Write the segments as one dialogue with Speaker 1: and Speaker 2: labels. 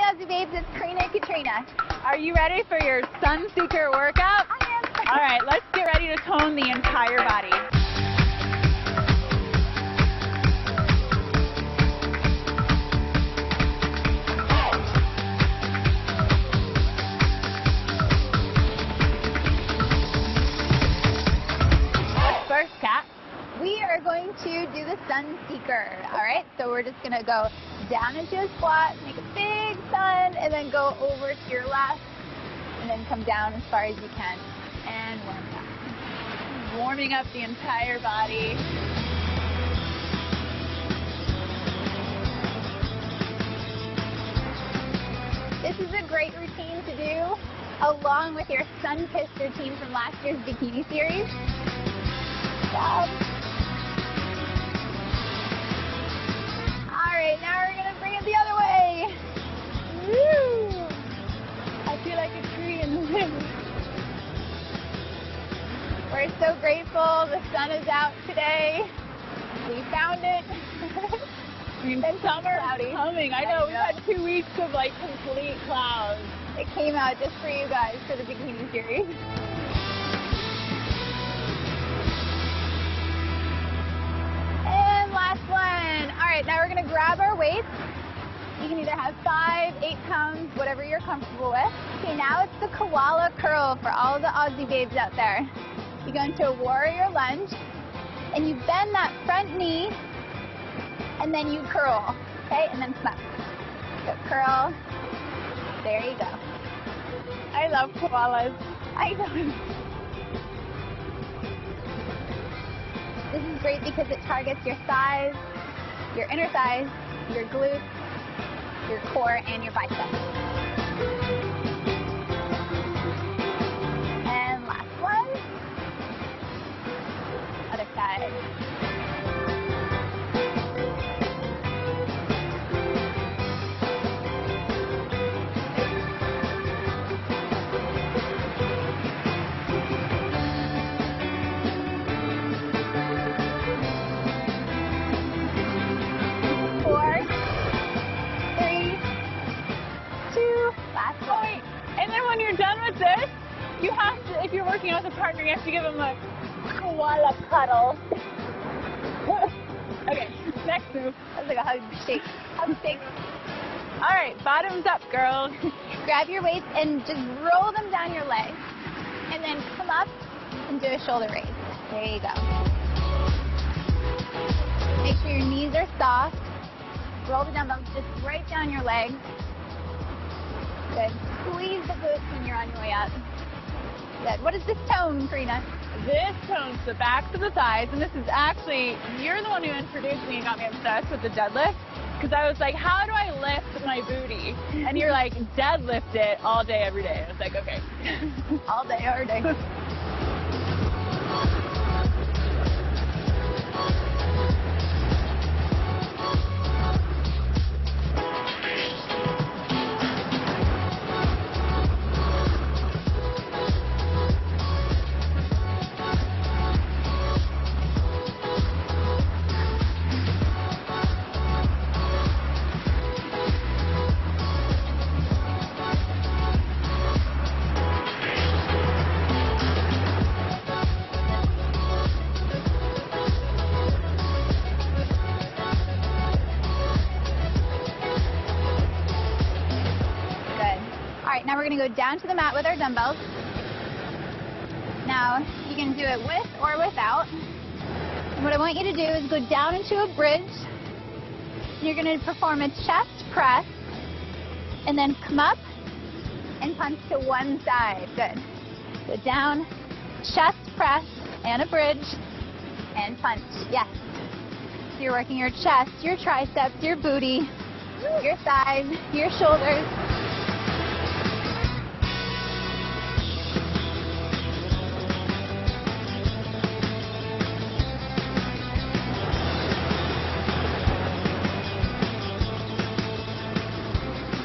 Speaker 1: Aussie babes, it's Karina and Katrina.
Speaker 2: Are you ready for your Sun Seeker workout?
Speaker 1: I am.
Speaker 2: All right, let's get ready to tone the entire body. First, Kat?
Speaker 1: We are going to do the Sun Seeker, all right? So we're just going to go down into a squat, make a big sun, and then go over to your left, and then come down as far as you can, and warm up.
Speaker 2: Warming up the entire body.
Speaker 1: This is a great routine to do along with your sun-kissed routine from last year's bikini series. All right, now we're going to bring it the other way. Woo!
Speaker 2: I feel like a tree in the wind.
Speaker 1: We're so grateful the sun is out today. We found it.
Speaker 2: I mean, summer is coming. I know, we've had 2 weeks of like complete clouds.
Speaker 1: It came out just for you guys for the bikini series. And last one. All right, now we're going to grab our weights. You can either have 5, 8 pounds, whatever you're comfortable with. Okay, now it's the koala curl for all the Aussie babes out there. You go into a warrior lunge, and you bend that front knee, and then you curl, okay? And then snap. So curl. There you go.
Speaker 2: I love koalas.
Speaker 1: I know. This is great because it targets your thighs, your inner thighs, your glutes, your core, and your biceps. And last one. Other side.
Speaker 2: And then when you're done with this, you have to, if you're working out with a partner, you have to give them a koala cuddle. Okay, next move.
Speaker 1: That's like a hug shake. Hug shake.
Speaker 2: All right, bottoms up, girls.
Speaker 1: Grab your weights and just roll them down your legs. And then come up and do a shoulder raise. There you go. Make sure your knees are soft. Roll the dumbbells just right down your legs. Good. Squeeze the glutes when you're on your way up. Good. What is this tone, Karina?
Speaker 2: This tones the backs of the thighs, and this is actually, you're the one who introduced me and got me obsessed with the deadlift, because I was like, how do I lift my booty? And you're like, deadlift it all day, every day. I was like, okay.
Speaker 1: All day, every day. Now we're going to go down to the mat with our dumbbells. Now you can do it with or without. And what I want you to do is go down into a bridge. You're going to perform a chest press and then come up and punch to one side. Good. Go down, chest press and a bridge and punch. Yes. So you're working your chest, your triceps, your booty, your thighs, your shoulders.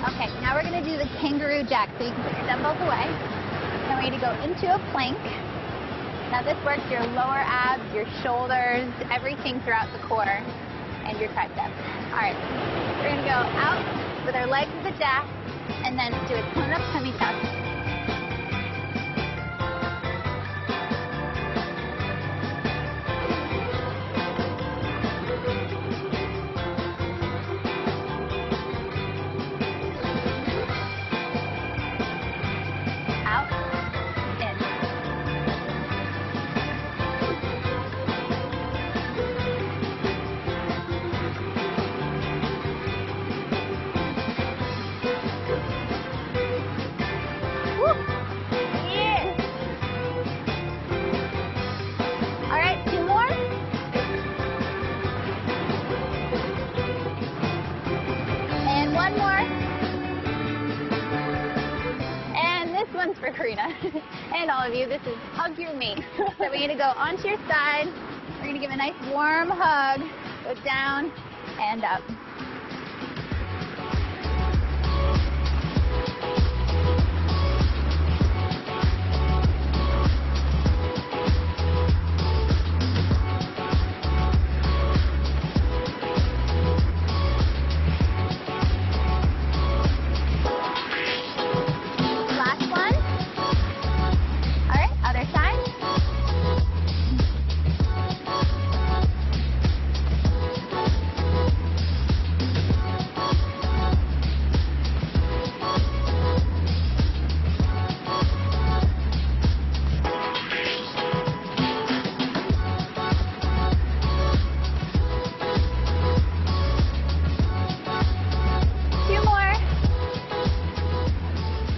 Speaker 1: Okay, now we're going to do the kangaroo jack. So you can put your dumbbells away. Then we're going to go into a plank. Now this works your lower abs, your shoulders, everything throughout the core, and your triceps. All right, we're going to go out, with our legs to the jack, and then do a tone-up tummy tuck. Out, in. Woo! Yeah! All right, 2 more. And 1 more. And this one's for Karina and all of you. This is hug your mate. So we're going to go onto your side. We're going to give a nice warm hug. Go down and up. Last one. All right, other side. Two more.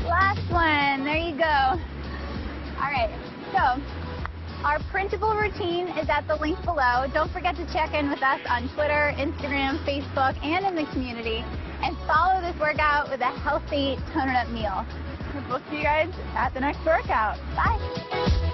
Speaker 1: Last one. There you go. All right. So our printable routine is at the link below. Don't forget to check in with us on Twitter, Instagram, Facebook, and in the community. And follow this workout with a healthy tone-it-up meal.
Speaker 2: We'll see you guys at the next workout.
Speaker 1: Bye.